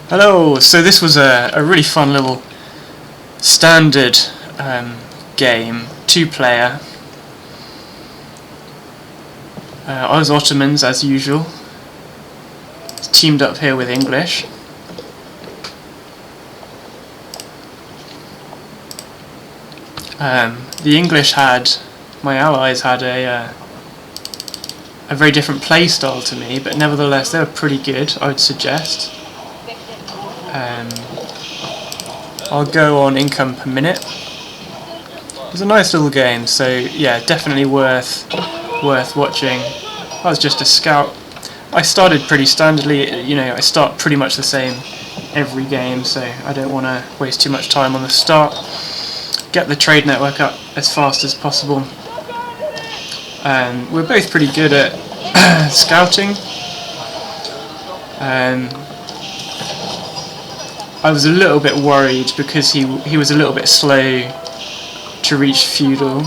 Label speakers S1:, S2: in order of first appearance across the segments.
S1: Hello, so this was a really fun little standard game, 2-player. I was Ottomans as usual, teamed up here with English. The English my allies had a very different play style to me, but nevertheless they were pretty good, I would suggest. I'll go on income per minute. It was a nice little game, so yeah, definitely worth watching. I was just a scout. I started pretty standardly, I start pretty much the same every game, so I don't want to waste too much time on the start. Get the trade network up as fast as possible. We're both pretty good at scouting. I was a little bit worried because he was a little bit slow to reach feudal.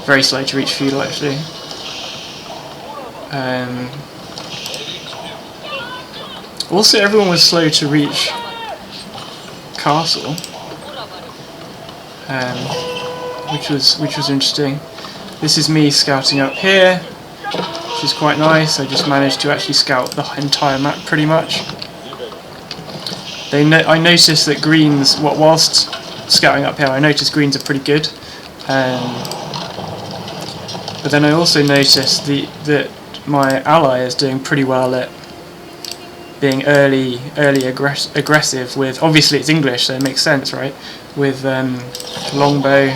S1: Very slow to reach feudal, actually. Also, everyone was slow to reach castle, which was interesting. This is me scouting up here, which is quite nice. I just managed to actually scout the entire map pretty much. I noticed that greens, whilst scouting up here, I noticed greens are pretty good. But then I also noticed that my ally is doing pretty well at being early aggressive with, obviously it's English, so it makes sense, right? With longbow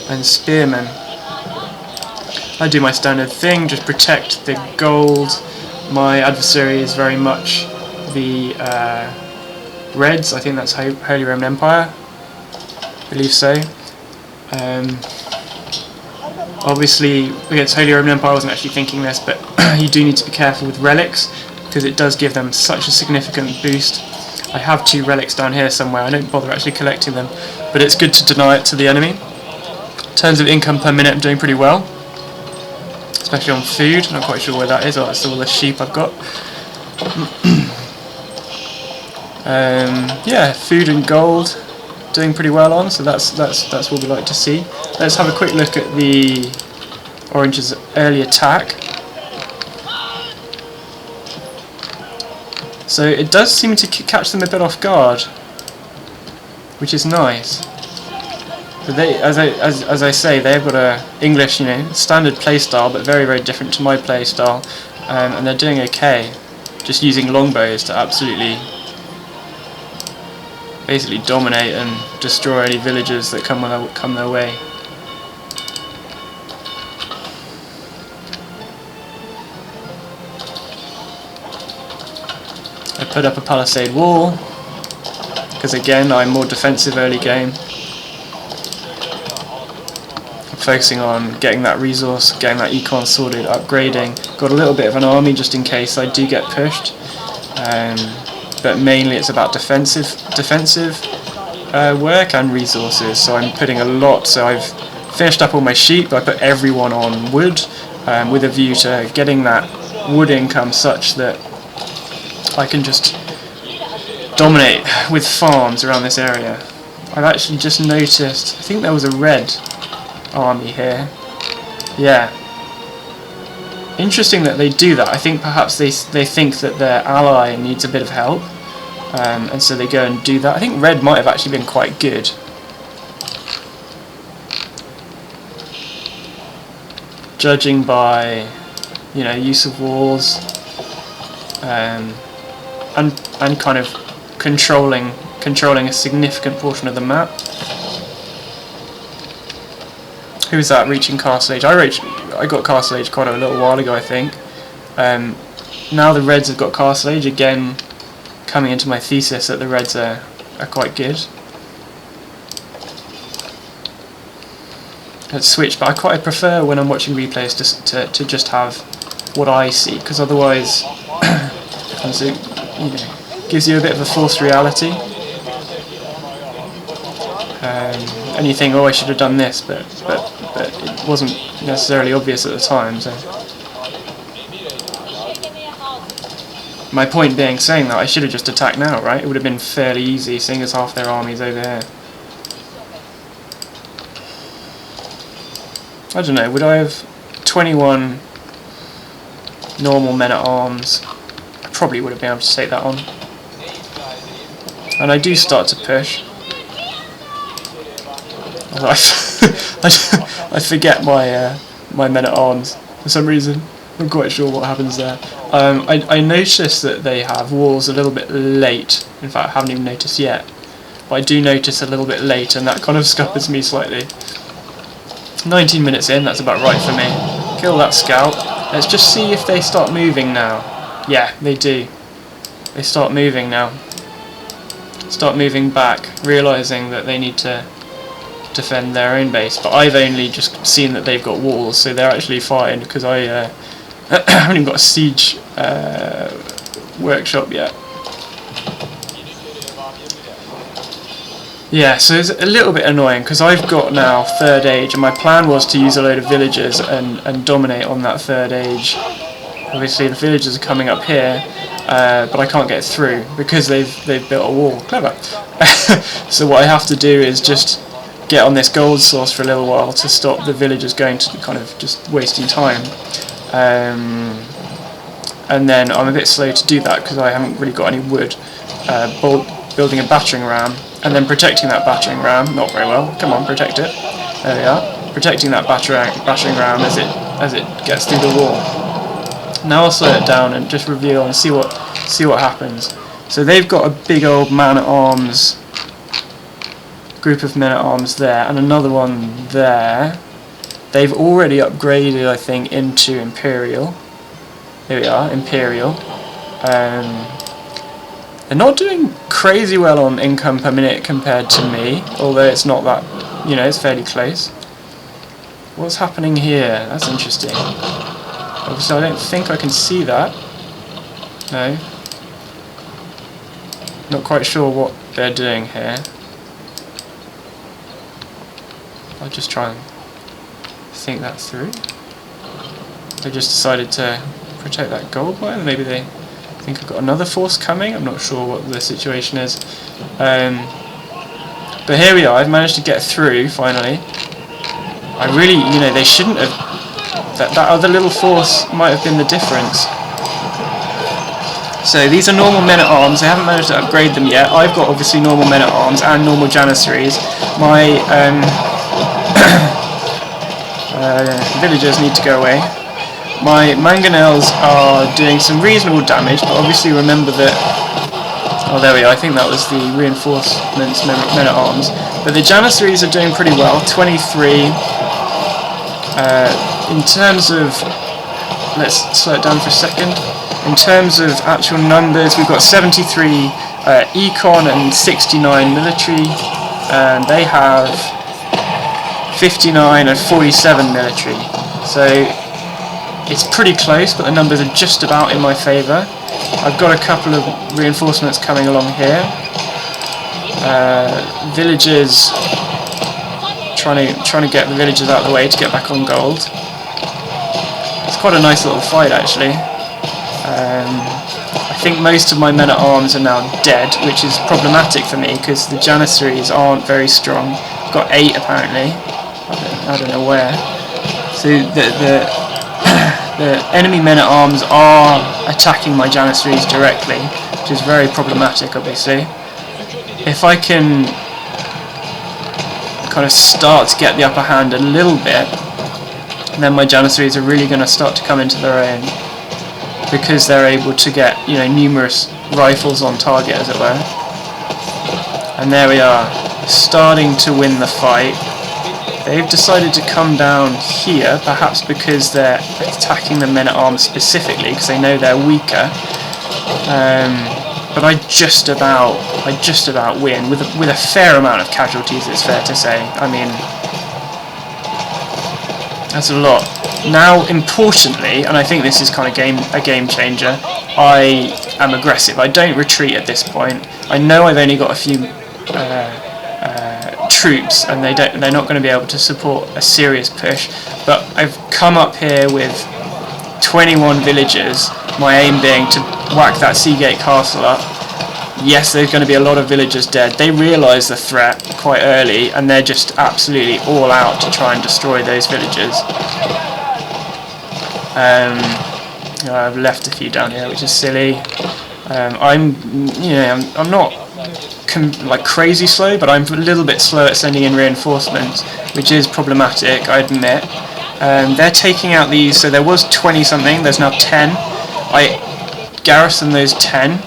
S1: and spearmen. I do my standard thing, just protect the gold. My adversary is very much the Reds. I think that's Holy Roman Empire. I believe so. Obviously, against Holy Roman Empire, I wasn't actually thinking this, but you do need to be careful with relics, because it does give them such a significant boost. I have 2 relics down here somewhere. I don't bother actually collecting them, but it's good to deny it to the enemy. In terms of income per minute, I'm doing pretty well, especially on food. I'm not quite sure where that is. Oh, that's all the sheep I've got. Yeah, food and gold, doing pretty well on. So that's what we like to see. Let's have a quick look at the Orange's early attack. So it does seem to catch them a bit off guard, which is nice. But they, as I say, they've got a English, standard play style, but very, very different to my play style, and they're doing okay. Just using longbows to absolutely, basically dominate and destroy any villagers that come their way. I put up a palisade wall, because again I'm more defensive early game. I'm focusing on getting that resource, getting that econ sorted, upgrading. Got a little bit of an army just in case I do get pushed, but mainly it's about defensive work and resources. So I'm putting a lot. So I've finished up all my sheep. I put everyone on wood, with a view to getting that wood income such that I can just dominate with farms around this area. I've actually just noticed, I think there was a red army here. Yeah. Interesting that they do that. I think perhaps they think that their ally needs a bit of help, and so they go and do that. I think red might have actually been quite good. Judging by, use of walls, and kind of controlling a significant portion of the map. Who's that reaching Castle Age? I got Castle Age quite a little while ago, I think. Now the Reds have got Castle Age, again coming into my thesis that the Reds are quite good. Let's switch, but I prefer when I'm watching replays to just have what I see, because otherwise gives you a bit of a false reality. And you think, oh, I should have done this, but it wasn't necessarily obvious at the time. So My point being, saying that, I should have just attacked now, right? It would have been fairly easy, seeing as half their army's over here. I don't know, would I have 21 normal men-at-arms? I probably would have been able to take that on. And I do start to push. Although I forget my my men-at-arms for some reason. I'm quite sure what happens there. I noticed that they have walls a little bit late. In fact, I haven't even noticed yet. But I do notice a little bit late, and that kind of scuppers me slightly. 19 minutes in, that's about right for me. Kill that scout. Let's just see if they start moving now. Yeah, they do. They start moving now. Start moving back, realising that they need to defend their own base. But I've only just seen that they've got walls, so they're actually fine, because I haven't even got a siege workshop yet. Yeah, so it's a little bit annoying because I've got now third age, and my plan was to use a load of villagers and dominate on that third age. Obviously the villagers are coming up here, but I can't get through because they've built a wall. Clever. So what I have to do is just get on this gold source for a little while to stop the villagers going to kind of just wasting time. And then I'm a bit slow to do that because I haven't really got any wood. Building a battering ram and then protecting that battering ram, not very well. Come on, protect it. There we are. Protecting that battering ram as it gets through the wall. Now I'll slow it down and just reveal and see what happens. So they've got a big old man-at-arms group of men-at-arms there, and another one there. They've already upgraded, I think, into Imperial. Here we are, Imperial. They're not doing crazy well on income per minute compared to me, although it's not that, you know, it's fairly close. What's happening here? That's interesting. Obviously I don't think I can see that. No. Not quite sure what they're doing here. I'll just try and think that through. They just decided to protect that gold mine. Maybe they think I've got another force coming. I'm not sure what the situation is. But here we are. I've managed to get through finally. I really, you know, they shouldn't have. That other little force might have been the difference. So these are normal men-at-arms. I haven't managed to upgrade them yet. I've got obviously normal men-at-arms and normal janissaries. My villagers need to go away. My mangonels are doing some reasonable damage, but obviously remember that... Oh, there we are. I think that was the reinforcements men-at-arms. But the janissaries are doing pretty well. 23. In terms of... Let's slow it down for a second. In terms of actual numbers, we've got 73 econ and 69 military, and they have 59 and 47 military. So it's pretty close, but the numbers are just about in my favour. I've got a couple of reinforcements coming along here. Villagers, trying to get the villagers out of the way to get back on gold. It's quite a nice little fight actually. I think most of my men-at-arms are now dead, which is problematic for me because the janissaries aren't very strong. I've got 8 apparently. I don't know where. So the enemy men-at-arms are attacking my janissaries directly, which is very problematic obviously. If I can kind of start to get the upper hand a little bit, then my janissaries are really going to start to come into their own, because they're able to get, you know, numerous rifles on target, as it were. And there we are, starting to win the fight. They've decided to come down here, perhaps because they're attacking the men-at-arms specifically, because they know they're weaker. But I just about win with a fair amount of casualties. It's fair to say. I mean, that's a lot. Now, importantly, and I think this is kind of a game changer, I am aggressive. I don't retreat at this point. I know I've only got a few troops, and they're not going to be able to support a serious push. But I've come up here with 21 villagers. My aim being to whack that Seagate Castle up. Yes, there's going to be a lot of villagers dead. They realise the threat quite early, and they're just absolutely all out to try and destroy those villagers. I've left a few down here, which is silly. I'm not like crazy slow, but I'm a little bit slow at sending in reinforcements, which is problematic, I admit. They're taking out these, so there was 20 something, there's now 10. I garrison those 10.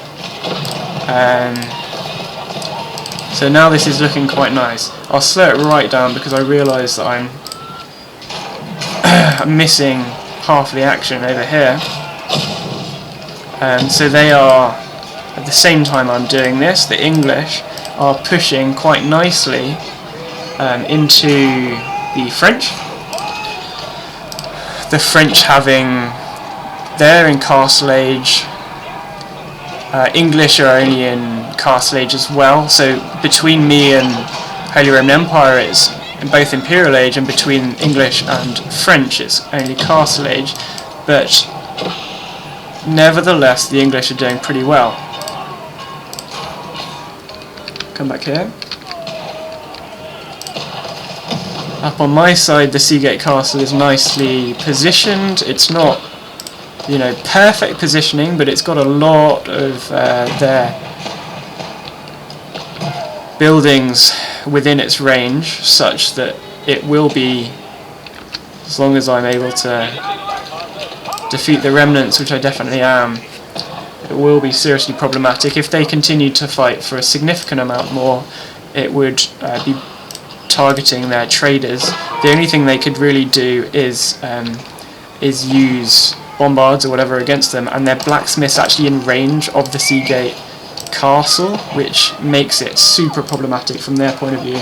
S1: So now this is looking quite nice. I'll slow it right down because I realise that I'm missing half the action over here. So they are, at the same time I'm doing this, the English are pushing quite nicely into the French. The French they're in Castle Age. English are only in Castle Age as well, so between me and Holy Roman Empire it's in both Imperial Age, and between English and French it's only Castle Age, but nevertheless the English are doing pretty well. Come back here. Up on my side the Seagate Castle is nicely positioned. It's not, perfect positioning, but it's got a lot of their buildings within its range, such that it will be, as long as I'm able to defeat the remnants, which I definitely am, it will be seriously problematic. If they continue to fight for a significant amount more, it would be targeting their traders. The only thing they could really do is use bombards or whatever against them, and their blacksmiths actually in range of the Seagate Castle, which makes it super problematic from their point of view.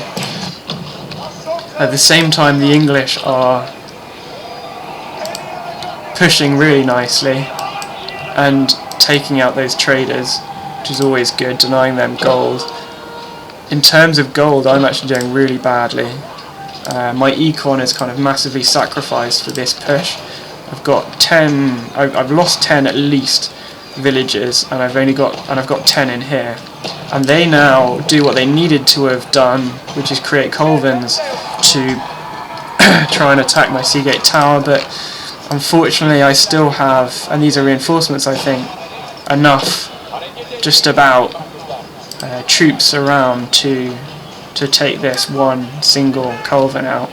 S1: At the same time the English are pushing really nicely and taking out those traders, which is always good, denying them gold. In terms of gold I'm actually doing really badly. My econ is kind of massively sacrificed for this push. I've got 10, I've lost 10 at least villages, and I've got 10 in here, and they now do what they needed to have done, which is create Colvins to try and attack my Seagate Tower, but unfortunately I still have, and these are reinforcements I think, enough just about troops around to take this one single Colvin out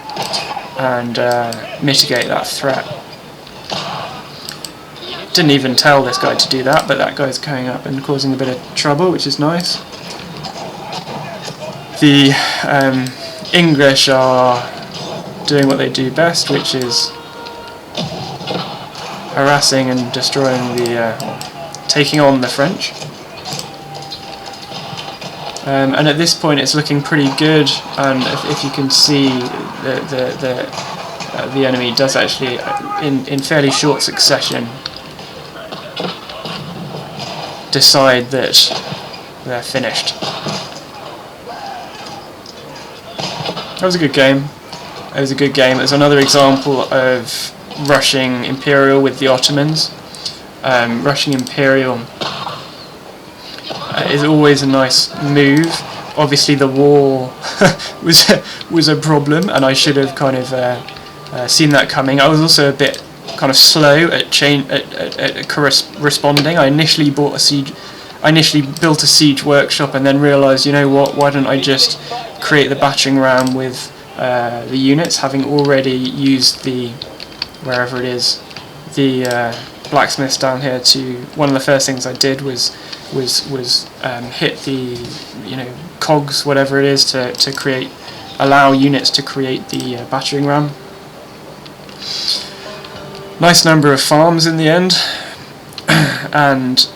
S1: and mitigate that threat. Didn't even tell this guy to do that, but that guy's going up and causing a bit of trouble, which is nice. The English are doing what they do best, which is harassing and destroying taking on the French. And at this point it's looking pretty good, and if you can see the enemy does actually in fairly short succession decide that they're finished. That was a good game. It was a good game. It's another example of rushing Imperial with the Ottomans. Rushing Imperial is always a nice move. Obviously the war was a problem, and I should have kind of seen that coming. I was also a bit kind of slow at responding. I initially built a siege workshop, and then realised, you know what? Why don't I just create the battering ram with the units, having already used the wherever it is, the blacksmiths down here. To one of the first things I did was hit the cogs, whatever it is, to allow units to create the battering ram. Nice number of farms in the end, and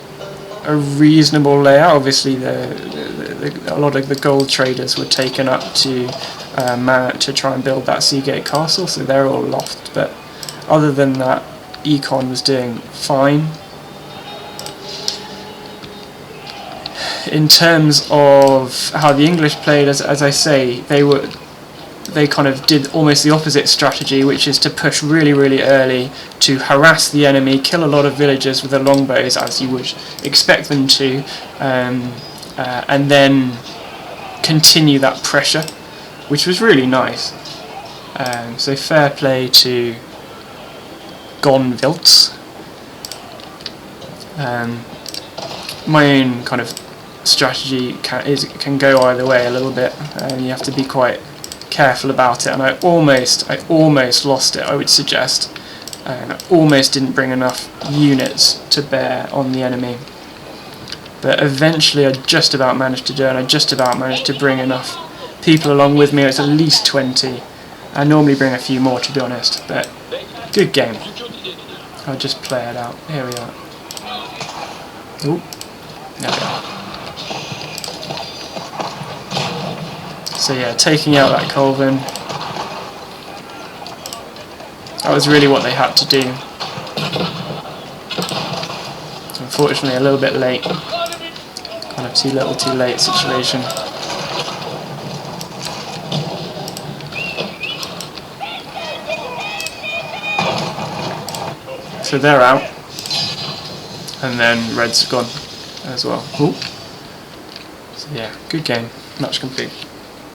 S1: a reasonable layout. Obviously, a lot of the gold traders were taken up to try and build that Seagate Castle, so they're all lost. But other than that, econ was doing fine. In terms of how the English played, as I say, they kind of did almost the opposite strategy, which is to push really, really early to harass the enemy, kill a lot of villagers with their longbows, as you would expect them to, and then continue that pressure, which was really nice. So fair play to Gonvilts. My own kind of strategy can go either way a little bit, and you have to be quite careful about it, and I almost lost it, I would suggest. I almost didn't bring enough units to bear on the enemy, but eventually I just about managed to do it, and I just about managed to bring enough people along with me. It's at least 20. I normally bring a few more, to be honest, but good game. I'll just play it out. Here we are. Ooh, there we are. So yeah, taking out that Colvin. That was really what they had to do. Unfortunately, a little bit late. Kind of too little, too late situation. So they're out. And then red's gone as well. Ooh. So yeah, good game. Match complete.